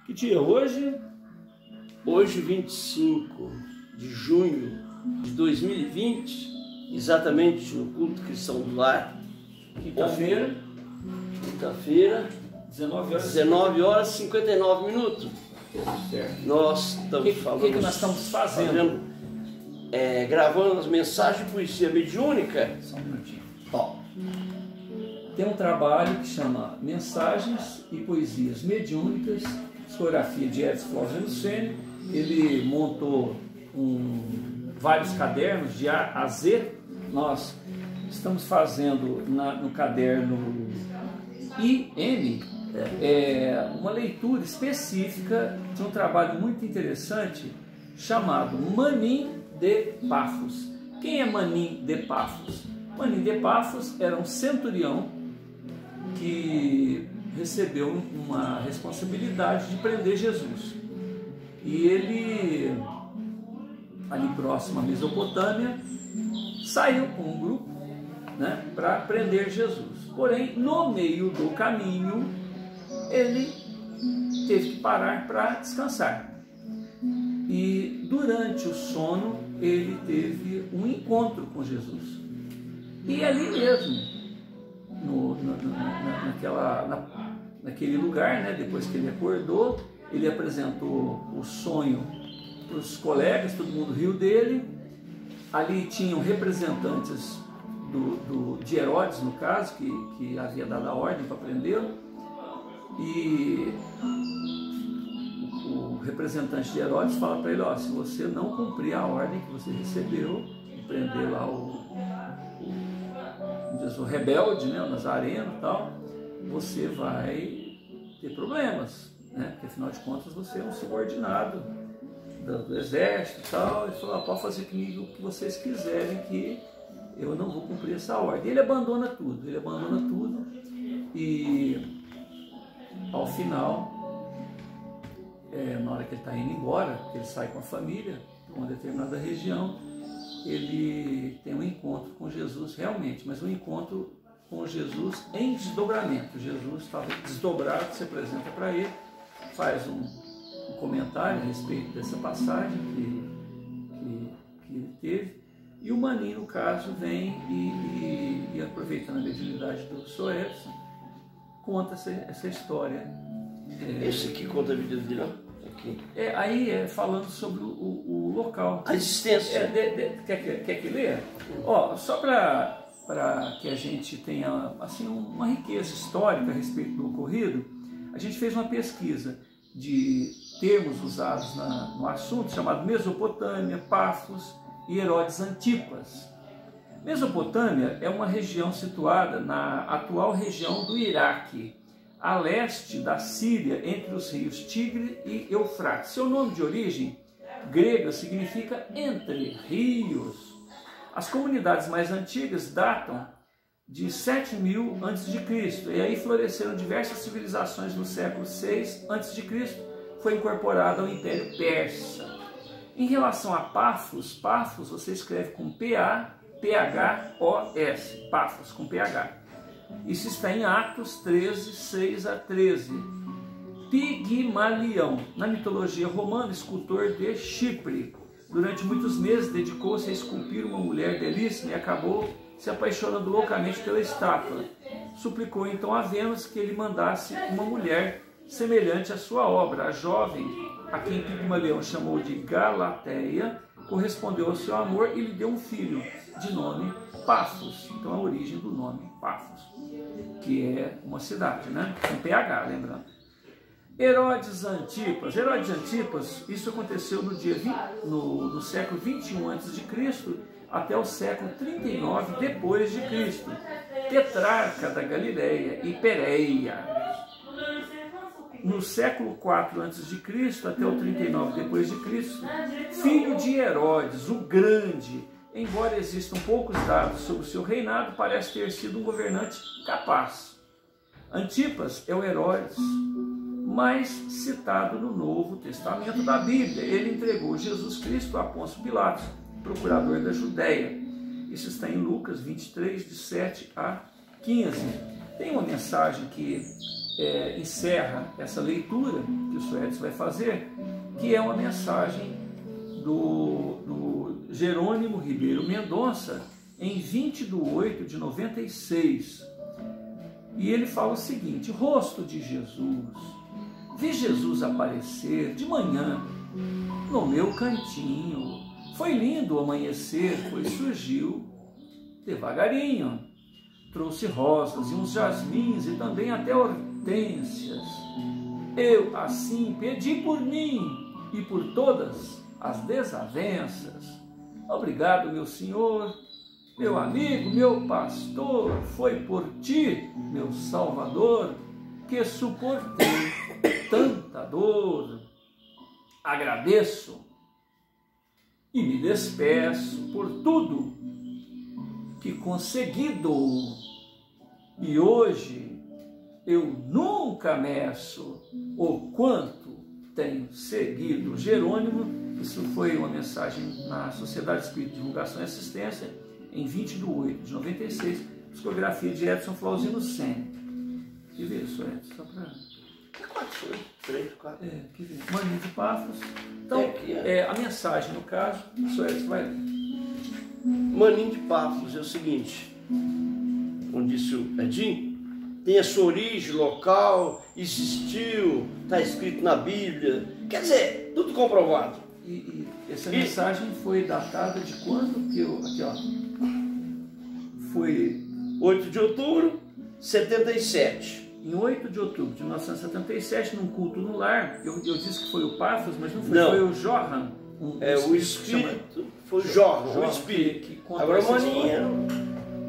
Que dia é hoje? Hoje, 25 de junho de 2020, exatamente no culto cristão do lar. Quinta-feira. Quinta-feira, 19 horas e 59 minutos. Certo. Nós estamos falando. O que nós estamos fazendo? Gravando as mensagens de poesia mediúnica. Só um minutinho. Ó, tem um trabalho que chama Mensagens e Poesias Mediúnicas, discografia de Edson Flávio Lucênio. Ele montou vários cadernos de A a Z. Nós estamos fazendo no caderno IM uma leitura específica de um trabalho muito interessante chamado Manim de Pafos. Quem é Manim de Pafos? Manim de Pafos era um centurião que recebeu uma responsabilidade de prender Jesus. E ele, ali próximo à Mesopotâmia, saiu com um grupo, né, para prender Jesus. Porém, no meio do caminho, ele teve que parar para descansar. E durante o sono, ele teve um encontro com Jesus. E ali mesmo, naquele lugar, né, depois que ele acordou, ele apresentou o sonho para os colegas, todo mundo riu dele. Ali tinham representantes de Herodes, no caso, que havia dado a ordem para prendê-lo. E o representante de Herodes fala para ele: ó, se você não cumprir a ordem que você recebeu, de prender lá o rebelde, né, o nazareno e tal, você vai ter problemas, né? Porque afinal de contas você é um subordinado do exército e tal. Ele falou: pode fazer comigo o que vocês quiserem, que eu não vou cumprir essa ordem. Ele abandona tudo e ao final, na hora que ele está indo embora, ele sai com a família para uma determinada região, ele tem um encontro com Jesus realmente, mas um encontro com Jesus em desdobramento. Jesus estava desdobrado, se apresenta para ele, faz um comentário a respeito dessa passagem que ele teve, e o Manim, no caso, vem e aproveitando a mediunidade do Sr. Edson, conta essa história. Esse aqui conta a vida dele, ó. Aqui. Aí falando sobre o local. A existência. Quer que leia? Ó, só para que a gente tenha assim, uma riqueza histórica a respeito do ocorrido, a gente fez uma pesquisa de termos usados no assunto, chamado Mesopotâmia, Pafos e Herodes Antipas. Mesopotâmia é uma região situada na atual região do Iraque, a leste da Síria, entre os rios Tigre e Eufrates. Seu nome de origem grega significa entre rios. As comunidades mais antigas datam de 7000 a.C. e aí floresceram diversas civilizações no século 6 a.C., foi incorporada ao Império Persa. Em relação a Pafos, Pafos você escreve com P-A-P-H-O-S, Pafos com P-H. Isso está em Atos 13, 6 a 13. Pigmalião, na mitologia romana, escultor de Chipre. Durante muitos meses dedicou-se a esculpir uma mulher belíssima e acabou se apaixonando loucamente pela estátua. Suplicou então a Vênus que ele mandasse uma mulher semelhante à sua obra. A jovem, a quem Pigmalião chamou de Galateia, correspondeu ao seu amor e lhe deu um filho, de nome Pafos. Então a origem do nome Pafos, que é uma cidade, né? Com PH, lembrando. Herodes Antipas. Herodes Antipas, isso aconteceu no século 21 a.C. até o século 39 depois de Cristo. Tetrarca da Galileia e Pérea. No século 4 a.C. até o 39 depois de Cristo, filho de Herodes, o Grande. Embora existam poucos dados sobre o seu reinado, parece ter sido um governante capaz. Antipas é o Herodes mais citado no Novo Testamento da Bíblia. Ele entregou Jesus Cristo a Pôncio Pilatos, procurador da Judéia. Isso está em Lucas 23, de 7 a 15. Tem uma mensagem que encerra essa leitura que o Sr. Edson vai fazer, que é uma mensagem do Jerônimo Ribeiro Mendonça, em 20/8/96. E ele fala o seguinte: rosto de Jesus, vi Jesus aparecer de manhã no meu cantinho. Foi lindo o amanhecer, pois surgiu devagarinho. Trouxe rosas e uns jasmins e também até hortênsias. Eu, assim, pedi por mim e por todas as desavenças. Obrigado, meu Senhor, meu amigo, meu pastor. Foi por ti, meu Salvador, que suportei tanta dor. Agradeço e me despeço por tudo que consegui dou. E hoje eu nunca meço o quanto tenho seguido. Jerônimo, isso foi uma mensagem na Sociedade Espírita de Divulgação e Assistência, em 20/8/96, psicografia de Edson Flauzino Sene. Que vê isso, Edson? Só para... É 4, 3, 4. Que vê. Maninho de Pafos. Então, a mensagem, no caso, o senhor Edson vai ler. Maninho de Pafos é o seguinte, como disse o Edinho, tem a sua origem local, existiu, está escrito na Bíblia, quer dizer, tudo comprovado. E essa mensagem foi datada de quando? Aqui, ó. Foi 8 de outubro de 77. Em 8 de outubro de 1977, num culto no lar, eu disse que foi o Pafos, mas não foi, não. Foi o Johan. O espírito foi o Jorge, o espírito. Que agora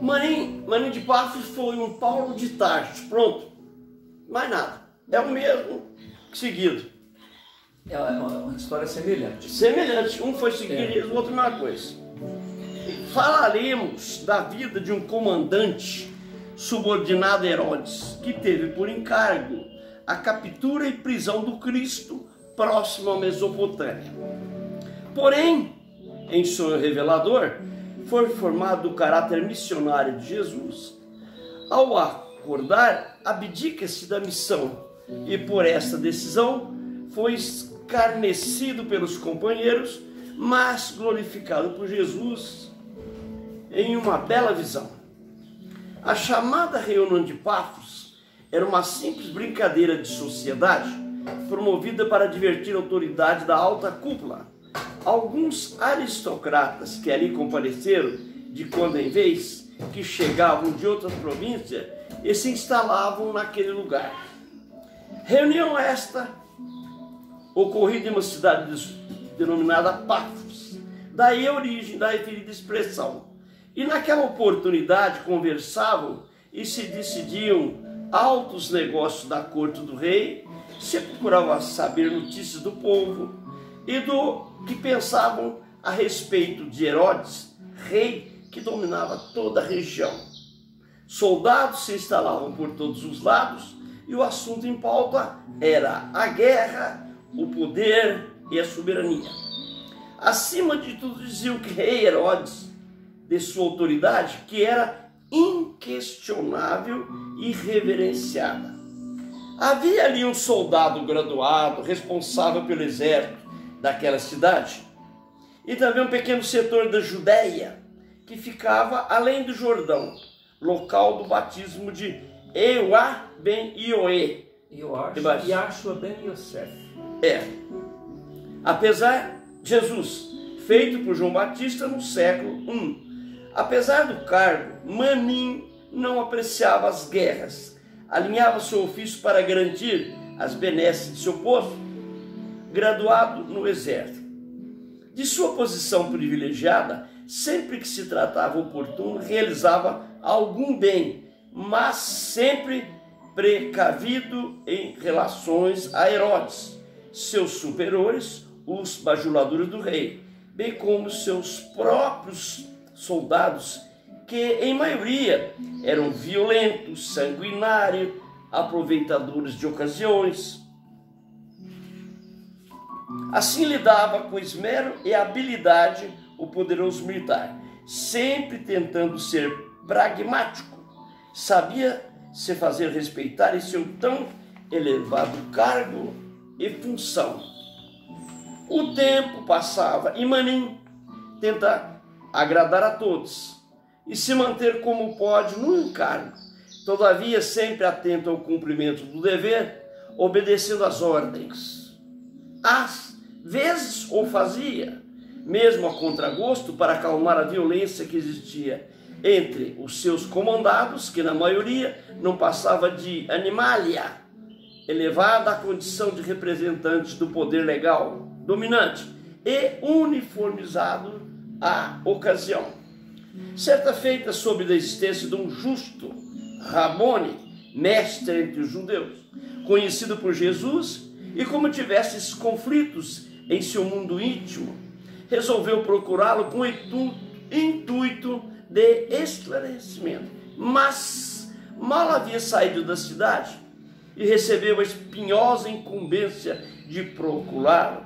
Maninho de Pafos foi um Paulo de Tarso, pronto, mais nada, é o mesmo seguido. É uma história semelhante. Semelhante, um foi seguido e o outro a mesma coisa. Falaremos da vida de um comandante subordinado a Herodes, que teve por encargo a captura e prisão do Cristo próximo à Mesopotâmia. Porém, em sonho revelador, foi formado o caráter missionário de Jesus. Ao acordar, abdica-se da missão e por esta decisão foi escarnecido pelos companheiros, mas glorificado por Jesus em uma bela visão. A chamada reunião de Pafos era uma simples brincadeira de sociedade promovida para divertir a autoridade da alta cúpula. Alguns aristocratas que ali compareceram de quando em vez, que chegavam de outras províncias e se instalavam naquele lugar. Reunião esta ocorrida em uma cidade denominada Pafos, daí a origem da referida expressão. E naquela oportunidade conversavam e se decidiam altos negócios da corte do rei, se procurava saber notícias do povo e do que pensavam a respeito de Herodes, rei que dominava toda a região. Soldados se instalavam por todos os lados e o assunto em pauta era a guerra, o poder e a soberania. Acima de tudo diziam que rei Herodes, de sua autoridade, que era inquestionável e reverenciada. Havia ali um soldado graduado, responsável pelo exército daquela cidade, e também um pequeno setor da Judéia, que ficava além do Jordão, local do batismo de Euá ben Ioê. Yashua ben Yosef. Apesar de Jesus, feito por João Batista no século I. Apesar do cargo, Maninho não apreciava as guerras, alinhava seu ofício para garantir as benesses de seu povo, graduado no exército. De sua posição privilegiada, sempre que se tratava oportuno, realizava algum bem, mas sempre precavido em relações a Herodes, seus superiores, os bajuladores do rei, bem como seus próprios soldados, que em maioria eram violentos, sanguinários, aproveitadores de ocasiões. Assim lidava com esmero e habilidade o poderoso militar, sempre tentando ser pragmático. Sabia se fazer respeitar em seu tão elevado cargo e função. O tempo passava e Manin tenta agradar a todos e se manter como pode no encargo, todavia sempre atento ao cumprimento do dever, obedecendo às ordens. Às vezes o fazia, mesmo a contragosto, para acalmar a violência que existia entre os seus comandados, que na maioria não passava de animalia, elevada à condição de representantes do poder legal dominante e uniformizado à ocasião. Certa feita, soube da existência de um justo Rabone, mestre entre os judeus, conhecido por Jesus, e como tivesse esses conflitos em seu mundo íntimo, resolveu procurá-lo com intuito de esclarecimento. Mas mal havia saído da cidade e recebeu a espinhosa incumbência de procurá-lo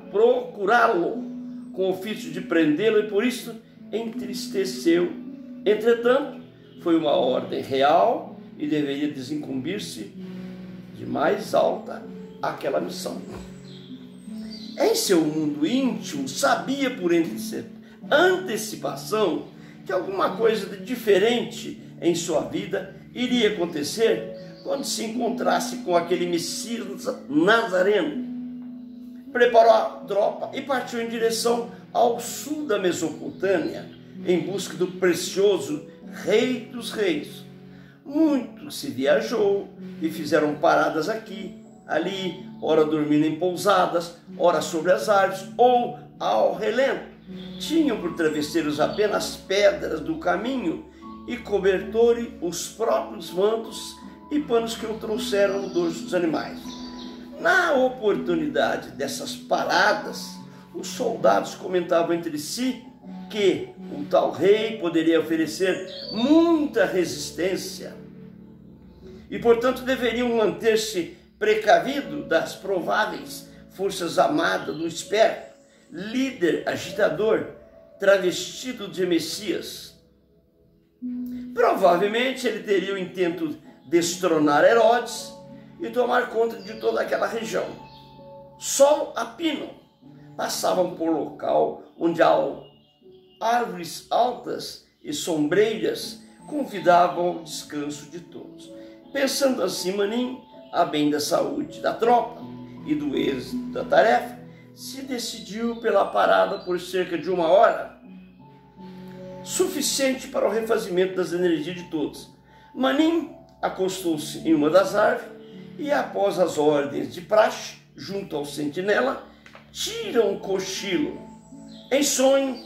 com o ofício de prendê-lo, e por isso entristeceu. Entretanto, foi uma ordem real e deveria desincumbir-se de mais alta aquela missão. Em seu mundo íntimo, sabia por antecipação que alguma coisa de diferente em sua vida iria acontecer quando se encontrasse com aquele Messias Nazareno. Preparou a tropa e partiu em direção ao sul da Mesopotâmia, em busca do precioso Rei dos Reis. Muito se viajou e fizeram paradas aqui, ali, ora dormindo em pousadas, ora sobre as árvores ou ao relento. Tinham por travesseiros apenas pedras do caminho e cobertores os próprios mantos e panos que o trouxeram no dorso dos animais. Na oportunidade dessas paradas, os soldados comentavam entre si que o tal rei poderia oferecer muita resistência e, portanto, deveriam manter-se precavido das prováveis forças armadas do esperto líder agitador travestido de Messias. Provavelmente ele teria o intento de destronar Herodes e tomar conta de toda aquela região. Sol a pino passavam por local onde árvores altas e sombreiras convidavam ao descanso de todos. Pensando assim, Manin, a bem da saúde da tropa e do êxito da tarefa, se decidiu pela parada por cerca de 1 hora, suficiente para o refazimento das energias de todos. Manin acostou-se em uma das árvores e, após as ordens de praxe, junto ao sentinela, tira um cochilo. Em sonho,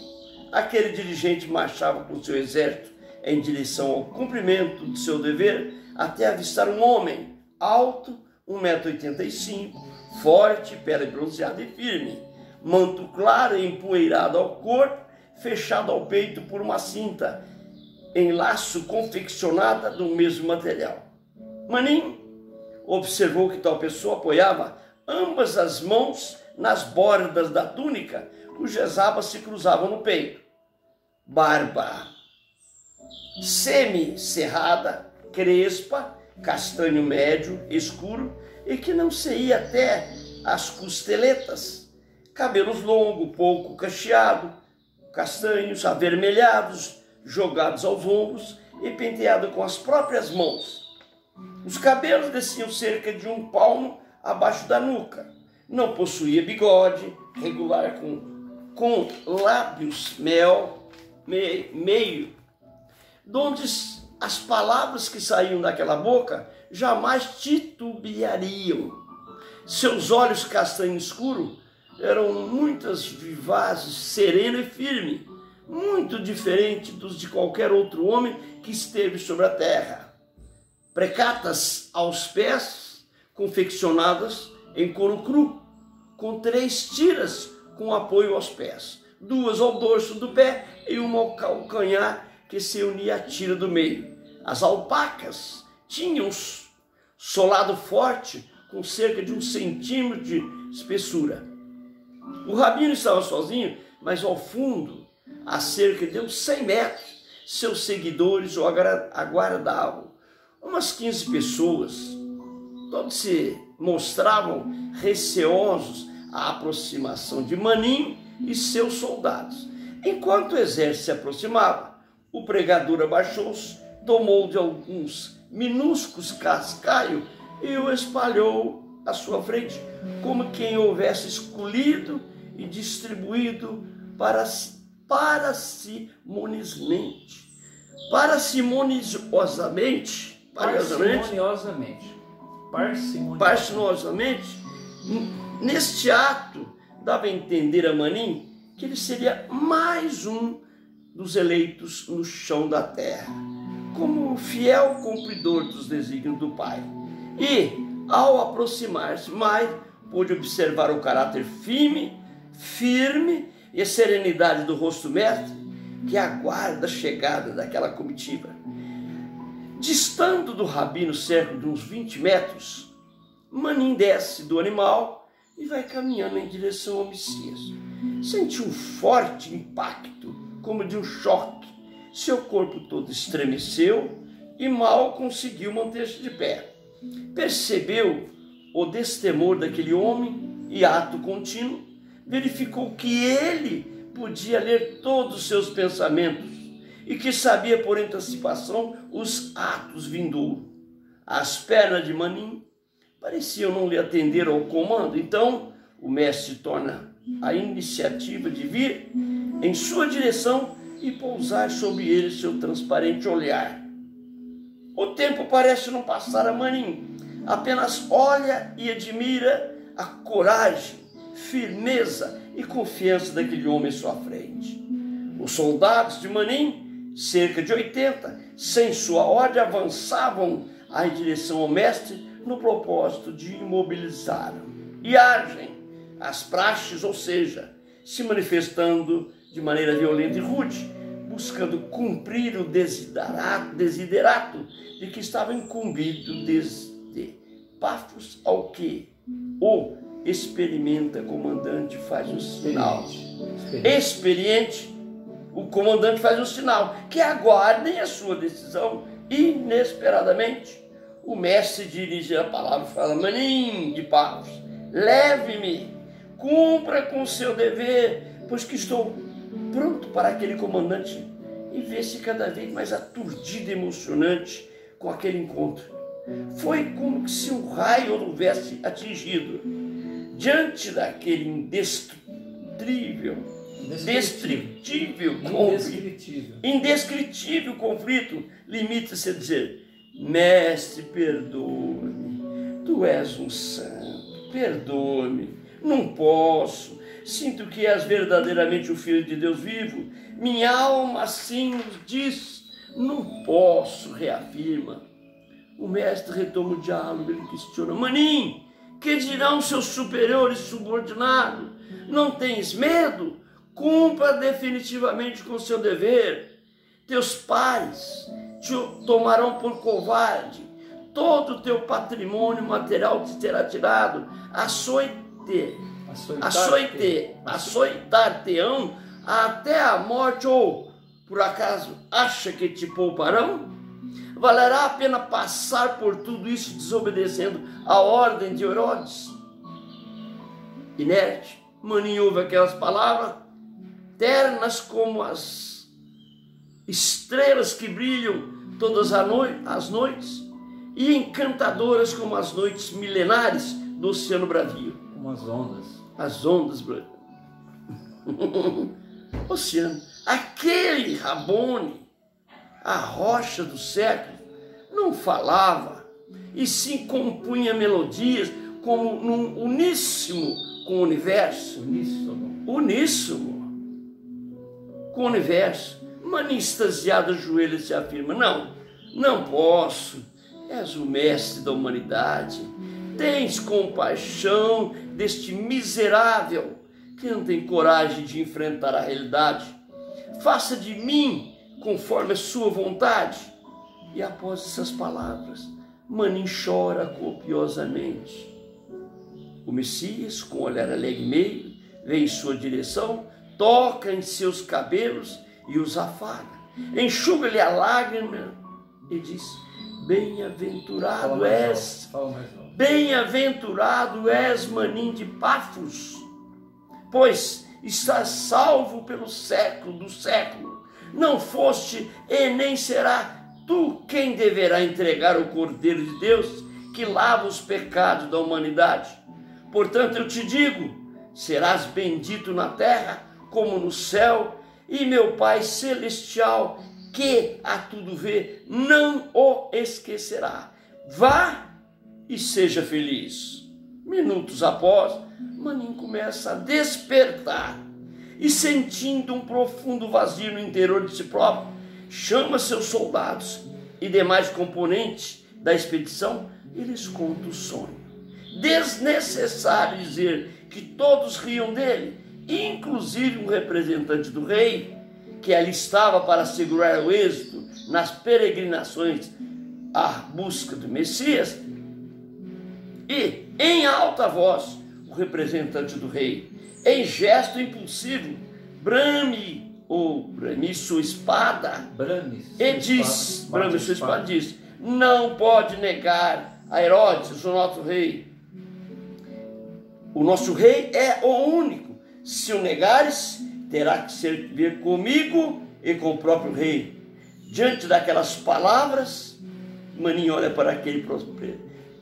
aquele dirigente marchava com seu exército em direção ao cumprimento de seu dever, até avistar um homem alto, 1,85 m, forte, pele bronzeada e firme, manto claro e empoeirado ao corpo, fechado ao peito por uma cinta em laço confeccionada do mesmo material. Manin observou que tal pessoa apoiava ambas as mãos nas bordas da túnica, cujas abas se cruzavam no peito. Barba semi-cerrada, crespa, castanho médio, escuro, e que não se ia até as costeletas. Cabelos longos, pouco cacheado, castanhos, avermelhados, jogados aos ombros e penteado com as próprias mãos. Os cabelos desciam cerca de 1 palmo abaixo da nuca. Não possuía bigode regular com lábios meio, donde as palavras que saíam daquela boca jamais titubeariam. Seus olhos castanho escuro eram muitas vivazes, sereno e firme, muito diferente dos de qualquer outro homem que esteve sobre a terra. Precatas aos pés, confeccionadas em couro cru, com 3 tiras com apoio aos pés, 2 ao dorso do pé e uma ao calcanhar, que se unia à tira do meio. As alpacas tinham solado forte com cerca de 1 centímetro de espessura. O rabino estava sozinho, mas ao fundo, a cerca de uns 100 metros, seus seguidores o aguardavam. Umas 15 pessoas, todos se mostravam receosos a aproximação de Manim e seus soldados. Enquanto o exército se aproximava, o pregador abaixou-se, tomou de alguns minúsculos cascaios e o espalhou à sua frente, como quem houvesse escolhido e distribuído parcimoniosamente. Neste ato, dava a entender a Manim que ele seria mais um dos eleitos no chão da terra, como fiel cumpridor dos desígnios do Pai. E, ao aproximar-se mais, pôde observar o caráter firme e a serenidade do rosto do mestre, que aguarda a chegada daquela comitiva. Distando do rabino cerca de uns 20 metros, Manim desce do animal e vai caminhando em direção ao Messias. Sentiu um forte impacto, como de um choque. Seu corpo todo estremeceu e mal conseguiu manter-se de pé. Percebeu o destemor daquele homem e, ato contínuo, verificou que ele podia ler todos os seus pensamentos e que sabia por antecipação os atos vindouros. As pernas de Manim pareciam não lhe atender ao comando. Então o mestre torna a iniciativa de vir em sua direção e pousar sobre ele seu transparente olhar. O tempo parece não passar a Manim, apenas olha e admira a coragem, firmeza e confiança daquele homem à sua frente. Os soldados de Manim, cerca de 80, sem sua ordem, avançavam em direção ao mestre no propósito de imobilizá-lo. E agem as praxes, ou seja, se manifestando de maneira violenta e rude, buscando cumprir o desiderato de que estava incumbido desde Pafos ao que o comandante faz um sinal. Experiente, o comandante faz um sinal, que aguardem a sua decisão. Inesperadamente, o mestre dirige a palavra e fala: Manim de Pafos, leve-me, cumpra com o seu dever, pois que estou pronto para aquele comandante. E vê-se cada vez mais aturdido e emocionante com aquele encontro. Foi como se um raio o houvesse atingido. Diante daquele indescritível conflito, limita-se a dizer: mestre, perdoe-me, tu és um santo, perdoe-me, não posso, sinto que és verdadeiramente o Filho de Deus vivo, minha alma assim nos diz, não posso, reafirma. O mestre retoma o diálogo, ele questiona: Manim, que dirão seus superiores subordinados? Não tens medo? Cumpra definitivamente com o seu dever. Teus pares te tomarão por covarde. Todo o teu patrimônio material te terá tirado. Açoitar-te-ão até a morte, ou, por acaso, acha que te pouparão? Valerá a pena passar por tudo isso desobedecendo a ordem de Herodes? Inerte, Manim ouve aquelas palavras, ternas como as estrelas que brilham todas as noites, e encantadoras como as noites milenares do Oceano Bravio. Como as ondas. As ondas, oceano. Aquele Rabone, a rocha do século, não falava, e sim compunha melodias como num uníssono com o universo. Uníssono com o universo. Manim, extasiado, ajoelha e se afirma: não posso, és o mestre da humanidade, tens compaixão deste miserável que não tem coragem de enfrentar a realidade. Faça de mim conforme a sua vontade. E após essas palavras, Manim chora copiosamente. O Messias, com um olhar alegre meio, vem em sua direção, toca em seus cabelos e os afaga. Enxuga-lhe a lágrima e diz: Bem-aventurado és, bem-aventurado és, Manim de Pafos, pois estás salvo pelo século do século. Não foste e nem será tu quem deverá entregar o Cordeiro de Deus, que lava os pecados da humanidade. Portanto, eu te digo, serás bendito na terra como no céu, e meu Pai Celestial, que a tudo vê, não o esquecerá. Vá e seja feliz. Minutos após, Manim começa a despertar e, sentindo um profundo vazio no interior de si próprio, chama seus soldados e demais componentes da expedição e lhes conta o sonho. Desnecessário dizer que todos riam dele, inclusive um representante do rei, que ali estava para assegurar o êxito nas peregrinações à busca do Messias. E, em alta voz, o representante do rei, em gesto impulsivo, brame sua espada, diz: não pode negar a Herodes, o nosso rei. O nosso rei é o único. Se o negares, terá que servir comigo e com o próprio rei. Diante daquelas palavras, Manim olha para aquele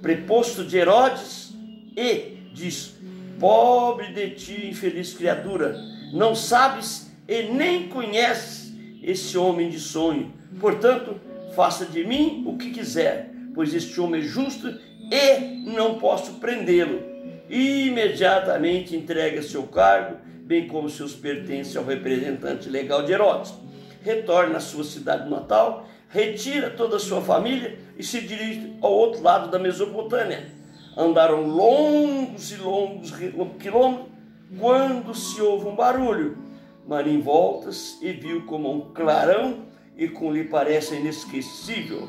preposto de Herodes e diz: pobre de ti, infeliz criatura, não sabes e nem conheces esse homem de sonho. Portanto, faça de mim o que quiser, pois este homem é justo e não posso prendê-lo. E imediatamente entrega seu cargo, bem como seus pertences ao representante legal de Herodes. Retorna à sua cidade natal, retira toda a sua família e se dirige ao outro lado da Mesopotâmia. Andaram longos e longos quilômetros quando se ouve um barulho. Manim volta-se e viu como um clarão e como lhe parece inesquecível.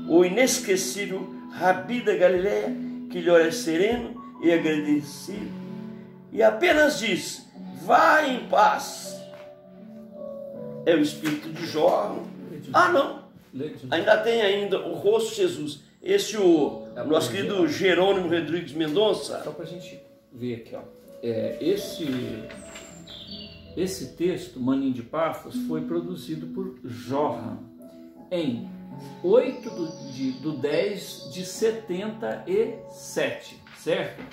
O inesquecível Rabi da Galileia, que lhe olha sereno e agradecido, e apenas diz: vá em paz. É o espírito de Jó. Não, ainda tem o rosto de Jesus. Esse nosso querido Jerônimo Rodrigues Mendonça. Só para a gente ver aqui, ó. Esse texto, Manim de Pafos, foi produzido por Johann em 8/10 de 77, certo?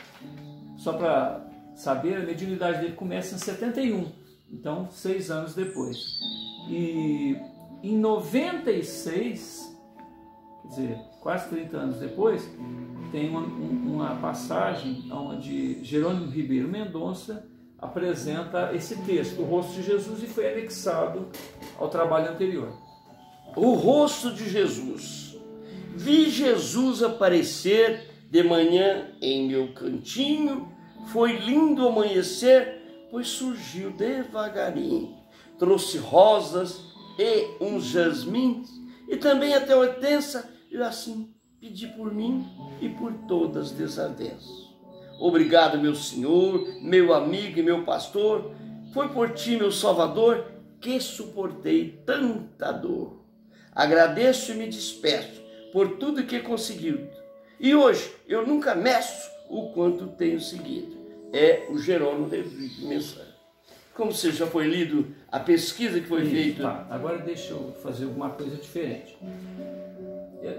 Só para saber, a mediunidade dele começa em 71, então 6 anos depois. E em 96, quer dizer, quase 30 anos depois, tem uma passagem onde Jerônimo Ribeiro Mendonça apresenta esse texto, o rosto de Jesus, e foi anexado ao trabalho anterior. O rosto de Jesus. Vi Jesus aparecer de manhã em meu cantinho, foi lindo amanhecer, pois surgiu devagarinho. Trouxe rosas e uns jasmins, e também até hortença, e assim pedi por mim e por todas as desavenças. Obrigado, meu Senhor, meu amigo e meu pastor, foi por ti, meu Salvador, que suportei tanta dor. Agradeço e me despeço por tudo que conseguiu. E hoje eu nunca meço o quanto tenho seguido. É o Jerônimo Rodrigues Mendonça. Como você já foi lido a pesquisa que foi feita? Tá. Agora deixa eu fazer alguma coisa diferente.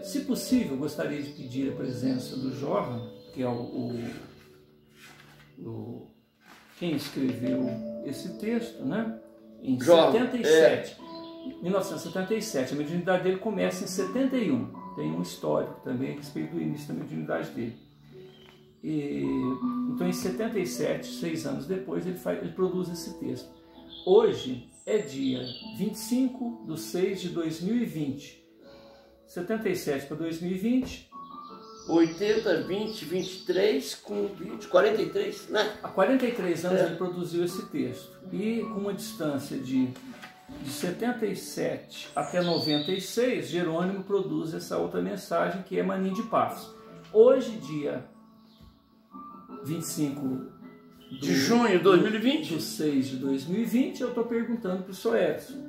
Se possível, eu gostaria de pedir a presença do Johann, que é quem escreveu esse texto, né? Em 1977. A mediunidade dele começa em 71. Tem um histórico também a respeito do início da mediunidade dele. Então, em 77, 6 anos depois, ele produz esse texto. Hoje é dia 25/6/2020. 77 para 2020. 80, 20, 23, com 20, 43, né? Há 43 anos ele produziu esse texto. E com uma distância de 77 até 96, Jerônimo produz essa outra mensagem, que é Manim de Pafos. Hoje, dia 25 de junho de 2020, do 6 de 2020, eu estou perguntando para o Sr. Edson: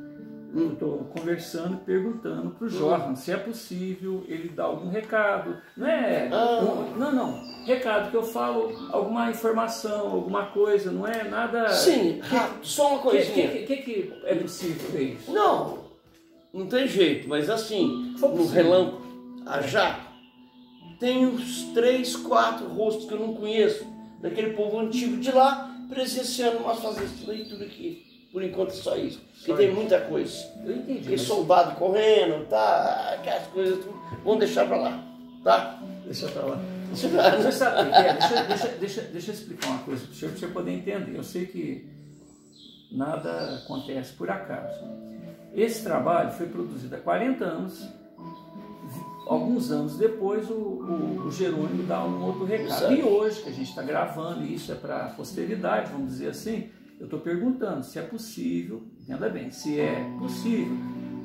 Eu estou conversando, perguntando para o Jorge se é possível ele dar algum recado. Não é. Não. Recado que eu falo, alguma informação, alguma coisa, não é nada. Sim, só uma coisinha. Que é possível ver isso? Não tem jeito, mas assim, no relâmpago, a jato, tem uns 3, 4 rostos que eu não conheço, daquele povo antigo de lá, presenciando nós fazer essa leitura aqui. Por enquanto é só isso. Porque tem muita coisa. Eu entendi. Tem soldado correndo, tá? Aquelas coisas, tudo. Vamos deixar pra lá, tá? Deixa pra lá. Você sabe o que é? Deixa eu explicar uma coisa para você poder entender. Eu sei que nada acontece por acaso. Esse trabalho foi produzido há 40 anos. Alguns anos depois, o Jerônimo dá um outro recado. Exato. E hoje, que a gente está gravando, e isso é para a posteridade, vamos dizer assim, eu estou perguntando se é possível, entenda bem, se é possível,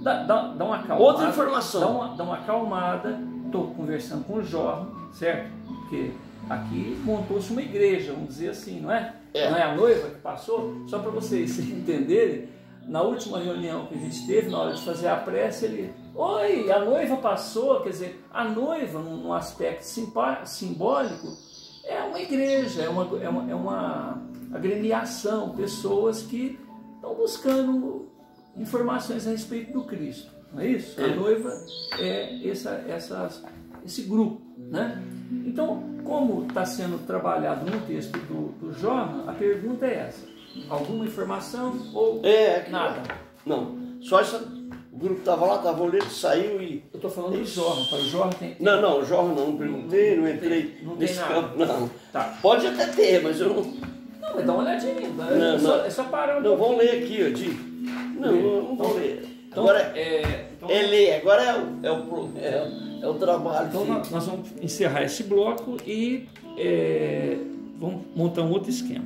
dá uma acalmada. Outra informação. Dá uma acalmada, estou conversando com o Jorge, certo? Porque aqui montou-se uma igreja, vamos dizer assim, não é? Não é a noiva que passou? Só para vocês entenderem, na última reunião que a gente teve, na hora de fazer a prece, ele... Oi, a noiva passou, quer dizer, a noiva, num aspecto simbólico, é uma igreja, é uma agremiação, pessoas que estão buscando informações a respeito do Cristo, não é isso? A noiva é esse grupo, né? Então, como está sendo trabalhado no texto do Jorge, a pergunta é essa: alguma informação ou nada? Não, só essa... O grupo estava lá, estava olhando, saiu e... Eu estou falando do Jorge, para o Jorge tem... Não, o Jorge não perguntei, não entrei nesse campo, não. Tá. Pode até ter, mas eu não... Não, mas dá uma olhadinha, é só parar Não, vamos ler aqui, ó, Di. Não vou ler. Agora ler, agora é o trabalho. Então nós vamos encerrar esse bloco e vamos montar um outro esquema.